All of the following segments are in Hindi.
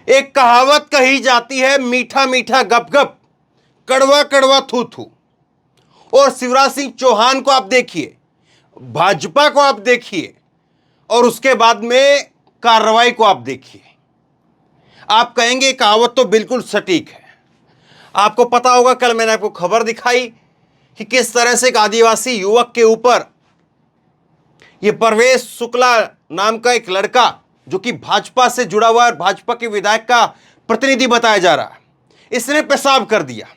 एक कहावत कही जाती है, मीठा मीठा गप गप, कड़वा कड़वा थू थू। और शिवराज सिंह चौहान को आप देखिए, भाजपा को आप देखिए, और उसके बाद में कार्रवाई को आप देखिए। आप कहेंगे कहावत तो बिल्कुल सटीक है। आपको पता होगा, कल मैंने आपको खबर दिखाई कि किस तरह से एक आदिवासी युवक के ऊपर यह परवेश शुक्ला नाम का एक लड़का, जो कि भाजपा से जुड़ा हुआ है और भाजपा के विधायक का प्रतिनिधि बताया जा रहा है, इसने पेशाब कर दिया।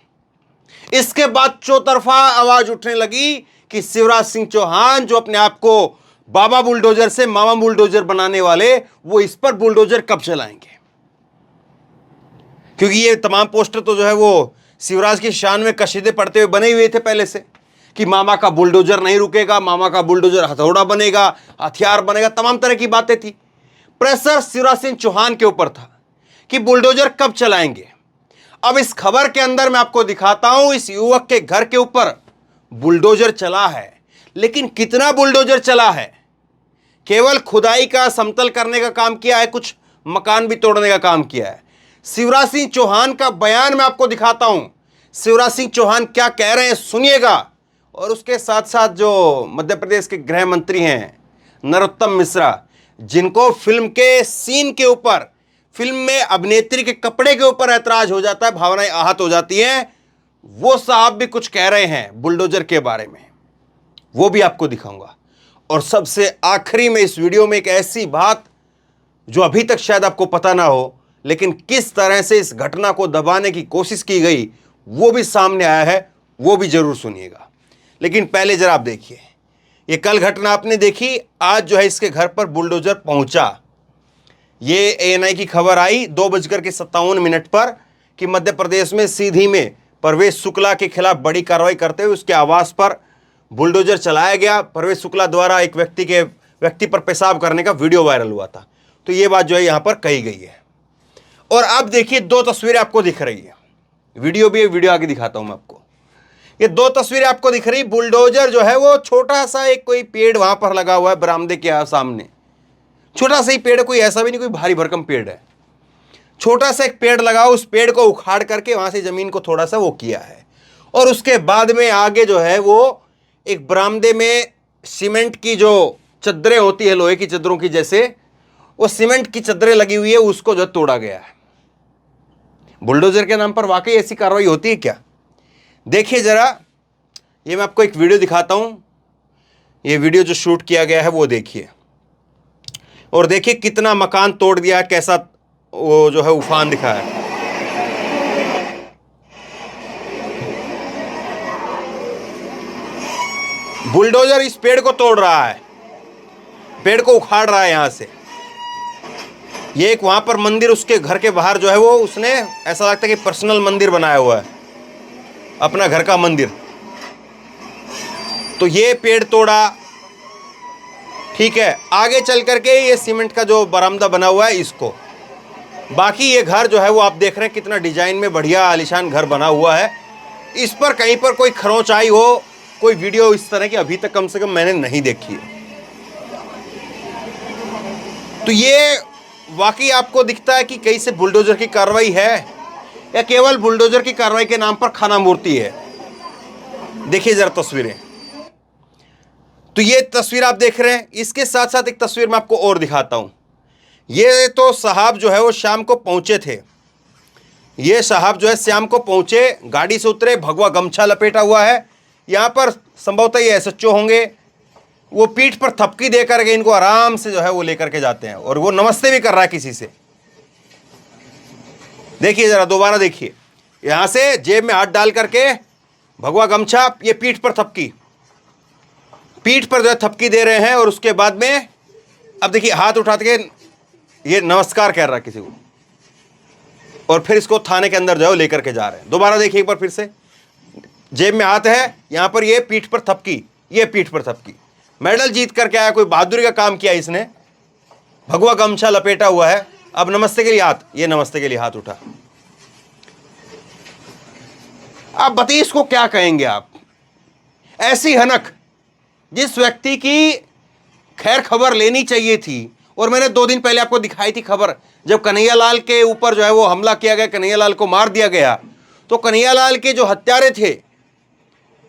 इसके बाद चौतरफा आवाज उठने लगी कि शिवराज सिंह चौहान, जो अपने आप को बाबा बुलडोजर से मामा बुलडोजर बनाने वाले, वो इस पर बुलडोजर कब चलाएंगे। क्योंकि ये तमाम पोस्टर तो जो है वो शिवराज की शान में कसीदे पढ़ते हुए बने हुए थे पहले से, कि मामा का बुलडोजर नहीं रुकेगा, मामा का बुलडोजर हथौड़ा बनेगा, हथियार बनेगा, तमाम तरह की बातें थी। प्रेशर शिवराज सिंह चौहान के ऊपर था कि बुलडोजर कब चलाएंगे। अब इस खबर के अंदर मैं आपको दिखाता हूं, इस युवक के घर के ऊपर बुलडोजर चला है, लेकिन कितना बुलडोजर चला है। केवल खुदाई का, समतल करने का काम किया है, कुछ मकान भी तोड़ने का काम किया है। शिवराज सिंह चौहान का बयान मैं आपको दिखाता हूं, शिवराज सिंह चौहान क्या कह रहे हैं, सुनिएगा। और उसके साथ साथ जो मध्य प्रदेश के गृह मंत्री हैं नरोत्तम मिश्रा, जिनको फिल्म के सीन के ऊपर, फिल्म में अभिनेत्री के कपड़े के ऊपर ऐतराज हो जाता है, भावनाएं आहत हो जाती हैं, वो साहब भी कुछ कह रहे हैं बुलडोजर के बारे में, वो भी आपको दिखाऊंगा। और सबसे आखिरी में इस वीडियो में एक ऐसी बात जो अभी तक शायद आपको पता ना हो, लेकिन किस तरह से इस घटना को दबाने की कोशिश की गई वो भी सामने आया है, वो भी जरूर सुनिएगा। लेकिन पहले जरा आप देखिए, ये कल घटना आपने देखी, आज जो है इसके घर पर बुलडोजर पहुंचा। ये एएनआई की खबर आई 2:57 पर कि मध्य प्रदेश में सीधी में परवेश शुक्ला के खिलाफ बड़ी कार्रवाई करते हुए उसके आवास पर बुलडोजर चलाया गया। परवेश शुक्ला द्वारा एक व्यक्ति पर पेशाब करने का वीडियो वायरल हुआ था। तो ये बात जो है यहां पर कही गई है। और अब देखिए, दो तस्वीरें आपको दिख रही है, वीडियो भी, वीडियो आगे दिखाता हूं मैं आपको। ये दो तस्वीरें आपको दिख रही, बुलडोजर जो है वो छोटा सा एक कोई पेड़ वहां पर लगा हुआ है बरामदे के सामने, छोटा सा ही पेड़, कोई ऐसा भी नहीं कोई भारी भरकम पेड़ है, छोटा सा एक पेड़ लगा, उस पेड़ को उखाड़ करके वहां से जमीन को थोड़ा सा वो किया है। और उसके बाद में आगे जो है वो एक बरामदे में सीमेंट की जो चद्दरें होती है, लोहे की चद्दरों की जैसे, वो सीमेंट की चद्दरें लगी हुई है, उसको जो तोड़ा गया है। बुलडोजर के नाम पर वाकई ऐसी कार्रवाई होती है क्या? देखिए जरा, ये मैं आपको एक वीडियो दिखाता हूं, ये वीडियो जो शूट किया गया है वो देखिए, और देखिए कितना मकान तोड़ दिया है, कैसा वो जो है उफान दिखा है। बुलडोजर इस पेड़ को तोड़ रहा है, पेड़ को उखाड़ रहा है यहां से। ये एक वहां पर मंदिर, उसके घर के बाहर जो है वो उसने, ऐसा लगता है कि पर्सनल मंदिर बनाया हुआ है, अपना घर का मंदिर। तो ये पेड़ तोड़ा, ठीक है, आगे चल करके ये सीमेंट का जो बरामदा बना हुआ है इसको, बाकी ये घर जो है वो आप देख रहे हैं कितना डिजाइन में बढ़िया आलीशान घर बना हुआ है। इस पर कहीं पर कोई खरोंच आई हो, कोई वीडियो इस तरह की अभी तक कम से कम मैंने नहीं देखी है। तो ये वाकई आपको दिखता है कि कैसे बुलडोजर की कार्रवाई है या केवल बुलडोजर की कार्रवाई के नाम पर खाना मूर्ति है। देखिए जरा तस्वीरें, तो ये तस्वीर आप देख रहे हैं, इसके साथ साथ एक तस्वीर मैं आपको और दिखाता हूं। ये तो साहब जो है वो शाम को पहुंचे थे, ये साहब जो है शाम को पहुंचे, गाड़ी से उतरे, भगवा गमछा लपेटा हुआ है, यहां पर संभवतः ये एसएचओ होंगे, वो पीठ पर थपकी दे करके इनको आराम से जो है वो लेकर के जाते हैं, और वो नमस्ते भी कर रहा है किसी से। देखिए जरा दोबारा देखिए, यहां से जेब में हाथ डाल करके भगवा गमछा, ये पीठ पर थपकी, पीठ पर जो है थपकी दे रहे हैं, और उसके बाद में अब देखिए हाथ उठा के ये नमस्कार कर रहा है किसी को, और फिर इसको थाने के अंदर जो है लेकर के जा रहे हैं। दोबारा देखिए एक बार फिर से, जेब में हाथ है, यहां पर ये पीठ पर थपकी, ये पीठ पर थपकी, मेडल जीत करके आया, कोई बहादुरी का काम किया इसने, भगवा गमछा लपेटा हुआ है, अब नमस्ते के लिए हाथ, ये नमस्ते के लिए हाथ उठा। आप बताइए इसको क्या कहेंगे आप? ऐसी हनक जिस व्यक्ति की खैर खबर लेनी चाहिए थी, और मैंने 2 दिन पहले आपको दिखाई थी खबर, जब कन्हैयालाल के ऊपर जो है वो हमला किया गया, कन्हैयालाल को मार दिया गया, तो कन्हैयालाल के जो हत्यारे थे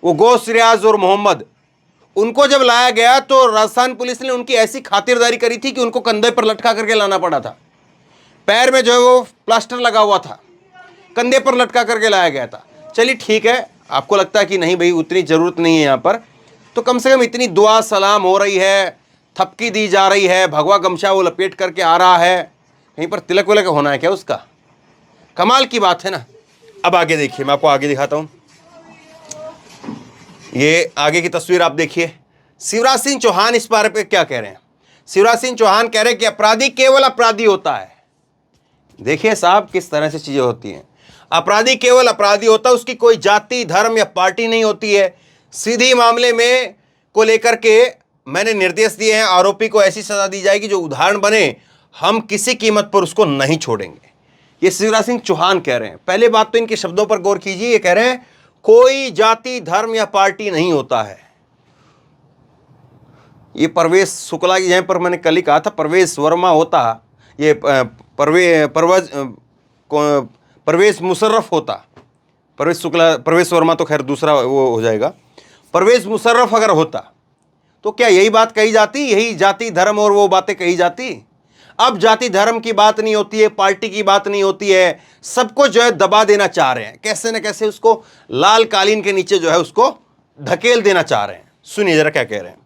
वो गौस रियाज और मोहम्मद, उनको जब लाया गया तो राजस्थान पुलिस ने उनकी ऐसी खातिरदारी करी थी कि उनको कंधे पर लटका करके लाना पड़ा था। पैर में जो है वो प्लास्टर लगा हुआ था, कंधे पर लटका करके लाया गया था। चलिए ठीक है, आपको लगता है कि नहीं भाई उतनी ज़रूरत नहीं है यहाँ पर, तो कम से कम इतनी दुआ सलाम हो रही है, थपकी दी जा रही है, भगवा गमछा वो लपेट करके आ रहा है, कहीं पर तिलक विलक होना है क्या उसका? कमाल की बात है ना। अब आगे देखिए, मैं आपको आगे दिखाता हूँ। ये आगे की तस्वीर आप देखिए। शिवराज सिंह चौहान इस बारे पे क्या कह रहे हैं? शिवराज सिंह चौहान कह रहे हैं कि अपराधी केवल अपराधी होता है। देखिए साहब किस तरह से चीज़ें होती हैं। अपराधी केवल अपराधी होता है, उसकी कोई जाति धर्म या पार्टी नहीं होती है। सीधी मामले में को लेकर के मैंने निर्देश दिए हैं, आरोपी को ऐसी सजा दी जाएगी जो उदाहरण बने, हम किसी कीमत पर उसको नहीं छोड़ेंगे। ये शिवराज सिंह चौहान कह रहे हैं। पहले बात तो इनके शब्दों पर गौर कीजिए। ये कह रहे हैं कोई जाति धर्म या पार्टी नहीं होता है। ये परवेश शुक्ला की जगह पर मैंने कल ही कहा था परवेश वर्मा होता, ये परवेश मुशर्रफ होता। परवेश वर्मा तो खैर दूसरा वो हो जाएगा। परवेश मुशर्रफ अगर होता तो क्या यही बात कही जाती? यही जाति धर्म और वो बातें कही जाती? अब जाति धर्म की बात नहीं होती है, पार्टी की बात नहीं होती है, सबको जो है दबा देना चाह रहे हैं, कैसे न कैसे उसको लाल कालीन के नीचे जो है उसको धकेल देना चाह रहे हैं। सुनिए जरा क्या कह रहे हैं।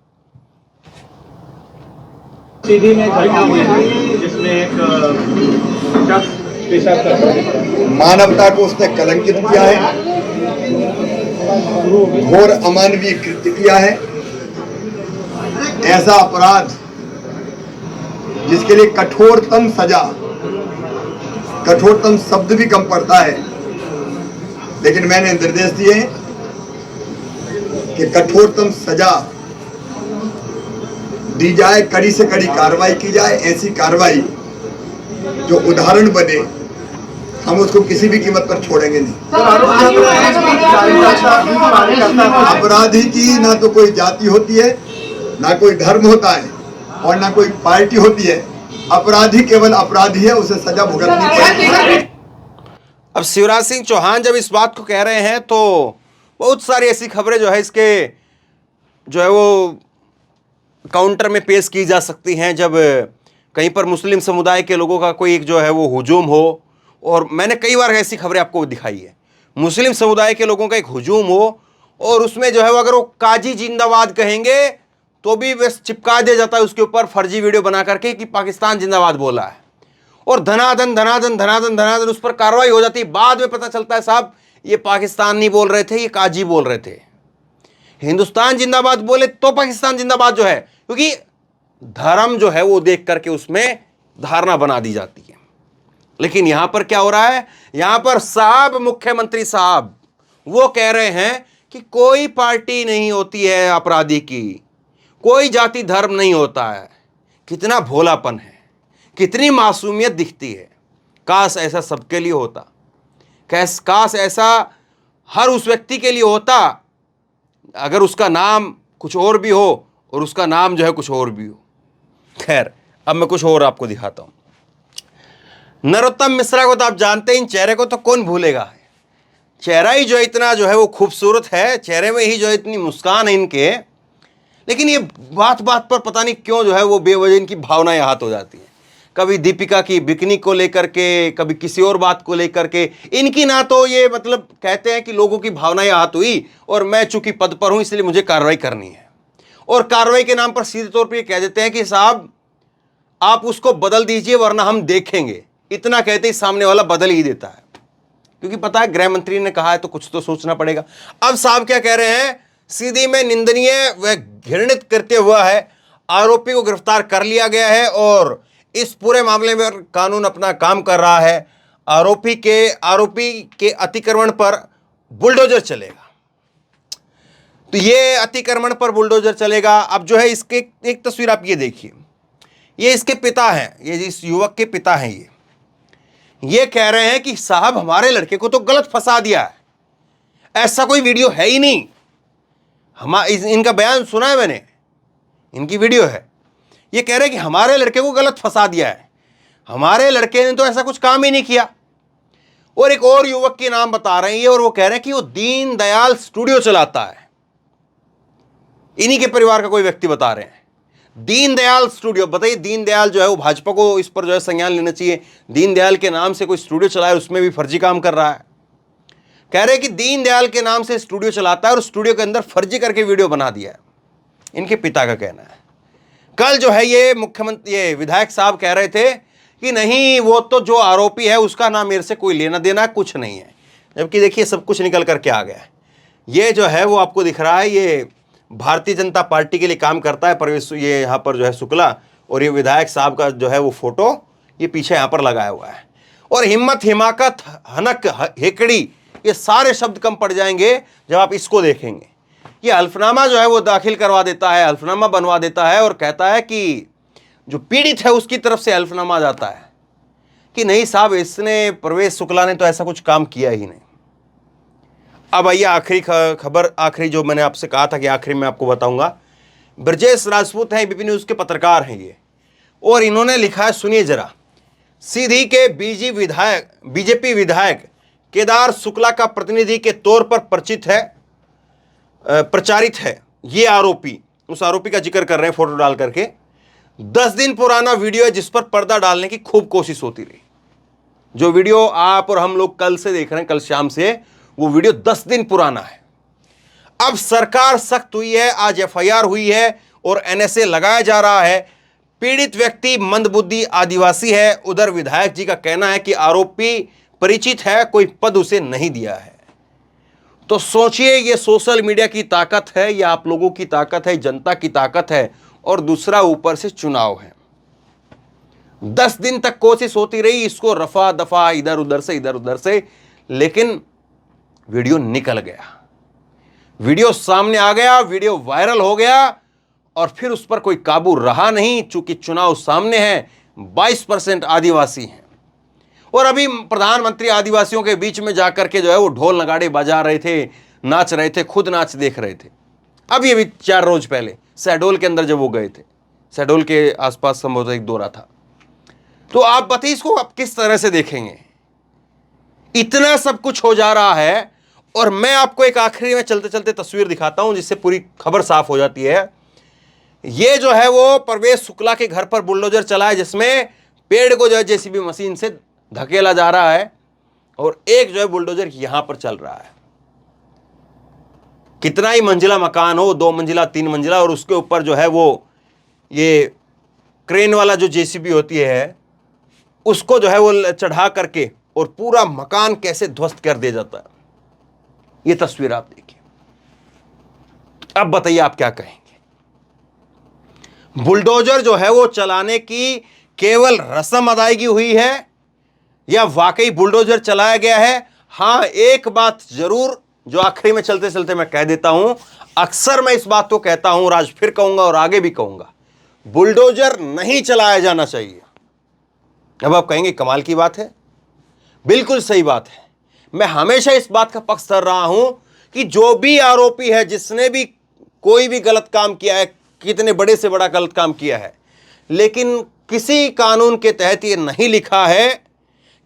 सीधी में घटना हुई थी जिसमें एक शख्स पेशाब कर मानवता को उसने कलंकित किया है, घोर अमानवीय कृत्य किया है। ऐसा अपराध जिसके लिए कठोरतम सजा, कठोरतम शब्द भी कम पड़ता है, लेकिन मैंने निर्देश दिए कि कठोरतम सजा दी जाए, कड़ी से कड़ी कार्रवाई की जाए, ऐसी कार्रवाई जो उदाहरण बने। हम उसको किसी भी कीमत पर छोड़ेंगे नहीं। अपराधी की ना तो कोई जाति होती है, ना कोई धर्म होता है और ना कोई पार्टी होती है। अपराधी केवल अपराधी है, उसे सजा भुगतनी पड़ेगी। अब शिवराज सिंह चौहान जब इस बात को कह रहे हैं तो बहुत सारी ऐसी खबरें जो है इसके जो है वो काउंटर में पेश की जा सकती हैं। जब कहीं पर मुस्लिम समुदाय के लोगों का कोई एक जो है वो हुजूम हो, और मैंने कई बार ऐसी खबरें आपको दिखाई है, मुस्लिम समुदाय के लोगों का एक हुजूम हो और उसमें जो है वो अगर वो काजी जिंदाबाद कहेंगे तो भी बस चिपका दिया जाता है उसके ऊपर फर्जी वीडियो बना करके कि पाकिस्तान जिंदाबाद बोला है, और धनाधन धनाधन धनाधन धनाधन उस पर कार्रवाई हो जाती है। बाद में पता चलता है साहब ये पाकिस्तान नहीं बोल रहे थे, ये काजी बोल रहे थे। हिंदुस्तान जिंदाबाद बोले तो पाकिस्तान जिंदाबाद जो है, क्योंकि धर्म जो है वो देख करके उसमें धारणा बना दी जाती है। लेकिन यहां पर क्या हो रहा है? यहां पर साहब मुख्यमंत्री साहब वो कह रहे हैं कि कोई पार्टी नहीं होती है अपराधी की, कोई जाति धर्म नहीं होता है। कितना भोलापन है, कितनी मासूमियत दिखती है। काश ऐसा सबके लिए होता, काश ऐसा हर उस व्यक्ति के लिए होता अगर उसका नाम कुछ और भी हो और उसका नाम जो है कुछ और भी हो। खैर अब मैं कुछ और आपको दिखाता हूं। नरोत्तम मिश्रा को तो आप जानते हैं, इन चेहरे को तो कौन भूलेगा। चेहरा ही जो है इतना जो है वो खूबसूरत है, चेहरे में ही जो है इतनी मुस्कान है इनके, लेकिन ये बात बात पर पता नहीं क्यों जो है वो बेवजह इनकी भावनाएं आहत हो जाती हैं। कभी दीपिका की बिकनी को लेकर के, कभी किसी और बात को लेकर के। इनकी ना तो ये मतलब कहते हैं कि लोगों की भावनाएं आहत हुई और मैं चूंकि पद पर हूं इसलिए मुझे कार्रवाई करनी है, और कार्रवाई के नाम पर सीधे तौर पर ये कह देते हैं कि साहब आप उसको बदल दीजिए वरना हम देखेंगे। इतना कहते ही सामने वाला बदल ही देता है, क्योंकि पता है गृह मंत्री ने कहा है तो कुछ तो सोचना पड़ेगा। अब साहब क्या कह रहे हैं? सीधी में निंदनीय व घृणित कृत्य हुआ है, आरोपी को गिरफ्तार कर लिया गया है और इस पूरे मामले में कानून अपना काम कर रहा है। आरोपी के अतिक्रमण पर बुलडोजर चलेगा। तो ये अतिक्रमण पर बुलडोजर चलेगा। अब जो है इसके एक तस्वीर आप ये देखिए, ये इसके पिता हैं, ये इस युवक के पिता हैं। ये कह रहे हैं कि साहब हमारे लड़के को तो गलत फंसा दिया है, ऐसा कोई वीडियो है ही नहीं। इनका बयान सुना है मैंने, इनकी वीडियो है। ये कह रहे हैं कि हमारे लड़के को गलत फंसा दिया है। हमारे लड़के ने तो ऐसा कुछ काम ही नहीं किया। और एक और युवक के नाम बता रहे हैं ये, और वो कह रहे हैं कि वो दीन दयाल स्टूडियो चलाता है। इन्हीं के परिवार का कोई व्यक्ति बता रहे हैं दीन दयाल स्टूडियो। बताइए, दीन दयाल जो है वो भाजपा को इस पर जो है संज्ञान लेना चाहिए। दीन दयाल के नाम से कोई स्टूडियो चलाए, उसमें भी फर्जी काम कर रहा है। कह रहे हैं कि दीन दयाल के नाम से स्टूडियो चलाता है और स्टूडियो के अंदर फर्जी करके वीडियो बना दिया है। इनके पिता का कहना है। कल जो है ये मुख्यमंत्री, ये विधायक साहब कह रहे थे कि नहीं, वो तो जो आरोपी है उसका नाम मेरे से कोई लेना देना कुछ नहीं है। जबकि देखिए सब कुछ निकल करके आ गया है। ये जो है वो आपको दिख रहा है, ये भारतीय जनता पार्टी के लिए काम करता है परवेश, ये यहाँ पर जो है शुक्ला, और ये विधायक साहब का जो है वो फोटो ये पीछे यहाँ पर लगाया हुआ है। और हिम्मत, हिमाकत, हनक, हेकड़ी, ये सारे शब्द कम पड़ जाएंगे जब आप इसको देखेंगे। ये हल्फनामा जो है वो दाखिल करवा देता है, हल्फनामा बनवा देता है और कहता है कि जो पीड़ित है उसकी तरफ से हल्फनामा जाता है कि नहीं साहब, इसने, परवेश शुक्ला ने तो ऐसा कुछ काम किया ही नहीं। अब आइए आखिरी खबर, आखिरी जो मैंने आपसे कहा था कि आखिरी में आपको बताऊंगा। ब्रजेश राजपूत हैं, एबीपी न्यूज़ के पत्रकार हैं ये, और इन्होंने लिखा है, सुनिए जरा। सीधी के बीजेपी विधायक केदार शुक्ला का प्रतिनिधि के तौर पर प्रचारित है ये आरोपी, उस आरोपी का जिक्र कर रहे हैं फोटो डाल करके। 10 दिन पुराना वीडियो है जिस पर पर्दा डालने की खूब कोशिश होती रही। जो वीडियो आप और हम लोग कल से देख रहे हैं, कल शाम से, वो वीडियो 10 दिन पुराना है। अब सरकार सख्त हुई है, आज एफआईआर हुई है और एनएसए लगाया जा रहा है। पीड़ित व्यक्ति मंदबुद्धि आदिवासी है। उधर विधायक जी का कहना है कि आरोपी परिचित है, कोई पद उसे नहीं दिया है। तो सोचिए, ये सोशल मीडिया की ताकत है, या आप लोगों की ताकत है, जनता की ताकत है, और दूसरा ऊपर से चुनाव है। 10 दिन तक कोशिश होती रही इसको रफा दफा, इधर उधर से, लेकिन वीडियो निकल गया, वीडियो सामने आ गया, वीडियो वायरल हो गया, और फिर उस पर कोई काबू रहा नहीं। चूंकि चुनाव सामने है, 22% आदिवासी हैं, और अभी प्रधानमंत्री आदिवासियों के बीच में जाकर के जो है वो ढोल नगाड़े बजा रहे थे, नाच रहे थे, खुद नाच देख रहे थे। अब ये भी 4 रोज पहले शहडोल के अंदर जब वो गए थे, शहडोल के आसपास संभवतः एक दौरा था। तो आप बताइए इसको आप किस तरह से देखेंगे? इतना सब कुछ हो जा रहा है, और मैं आपको एक आखिरी में चलते चलते तस्वीर दिखाता हूं जिससे पूरी खबर साफ हो जाती है। ये जो है वो परवेश शुक्ला के घर पर बुलडोजर चला है, जिसमें पेड़ को जो है जेसीबी मशीन से धकेला जा रहा है, और एक जो है बुलडोजर यहां पर चल रहा है। कितना ही मंजिला मकान हो, 2 मंजिला 3 मंजिला, और उसके ऊपर जो है वो ये क्रेन वाला जो जेसीबी होती है उसको जो है वो चढ़ा करके, और पूरा मकान कैसे ध्वस्त कर दिया जाता है। ये तस्वीर आप देखिए। अब बताइए आप क्या कहेंगे? बुलडोजर जो है वो चलाने की केवल रस्म अदायगी हुई है, या वाकई बुलडोजर चलाया गया है? हां, एक बात जरूर जो आखिरी में चलते चलते मैं कह देता हूं, अक्सर मैं इस बात को कहता हूं और आज फिर कहूंगा और आगे भी कहूंगा, बुलडोजर नहीं चलाया जाना चाहिए। अब आप कहेंगे कमाल की बात है, बिल्कुल सही बात है। मैं हमेशा इस बात का पक्ष कर रहा हूं कि जो भी आरोपी है, जिसने भी कोई भी गलत काम किया है, कितने बड़े से बड़ा गलत काम किया है, लेकिन किसी कानून के तहत ये नहीं लिखा है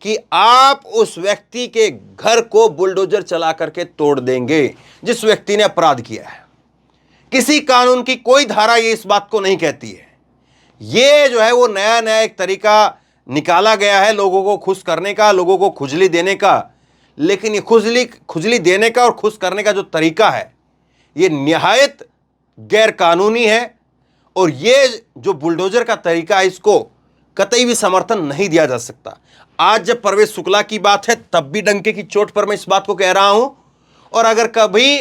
कि आप उस व्यक्ति के घर को बुलडोजर चला करके तोड़ देंगे जिस व्यक्ति ने अपराध किया है। किसी कानून की कोई धारा ये इस बात को नहीं कहती है। ये जो है वो नया एक तरीका निकाला गया है लोगों को खुश करने का, लोगों को खुजली देने का। लेकिन ये खुजली देने का और खुश करने का जो तरीका है, ये निहायत गैर कानूनी है, और ये जो बुलडोजर का तरीका है इसको कतई भी समर्थन नहीं दिया जा सकता। आज जब परवेश शुक्ला की बात है, तब भी डंके की चोट पर मैं इस बात को कह रहा हूं, और अगर कभी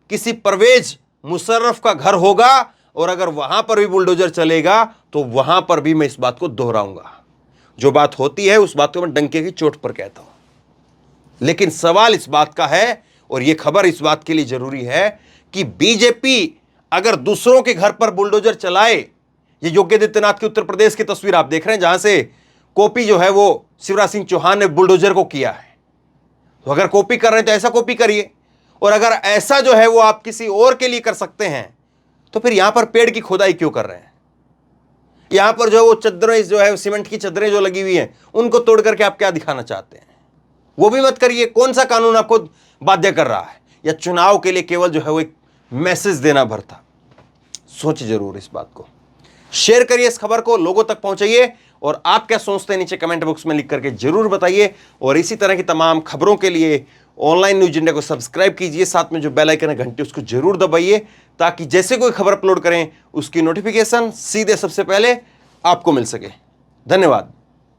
किसी परवेज मुशर्रफ का घर होगा और अगर वहां पर भी बुलडोजर चलेगा तो वहां पर भी मैं इस बात को दोहराऊंगा। जो बात होती है उस बात को मैं डंके की चोट पर कहता हूं। लेकिन सवाल इस बात का है, और यह खबर इस बात के लिए जरूरी है कि बीजेपी अगर दूसरों के घर पर बुलडोजर चलाए, ये योगी आदित्यनाथ की उत्तर प्रदेश की तस्वीर आप देख रहे हैं, जहां से कॉपी जो है वो शिवराज सिंह चौहान ने बुलडोजर को किया है। तो अगर कॉपी कर रहे हैं तो ऐसा कॉपी करिए, और अगर ऐसा जो है वो आप किसी और के लिए कर सकते हैं, तो फिर यहां पर पेड़ की खुदाई क्यों कर रहे हैं? यहां पर जो है वो चद्दरें जो है सीमेंट की चद्दरें जो लगी हुई हैं उनको तोड़ करके आप क्या दिखाना चाहते हैं? वो भी मत करिए। कौन सा कानून आपको बाध्य कर रहा है? या चुनाव के लिए केवल जो है वो एक मैसेज देना भर था? सोचिए जरूर इस बात को। शेयर करिए इस खबर को, लोगों तक पहुंचाइए, और आप क्या सोचते हैं नीचे कमेंट बॉक्स में लिख करके जरूर बताइए। और इसी तरह की तमाम खबरों के लिए ऑनलाइन न्यूज इंडिया को सब्सक्राइब कीजिए, साथ में जो बेल आइकन है घंटी उसको जरूर दबाइए, ताकि जैसे कोई खबर अपलोड करें उसकी नोटिफिकेशन सीधे सबसे पहले आपको मिल सके। धन्यवाद।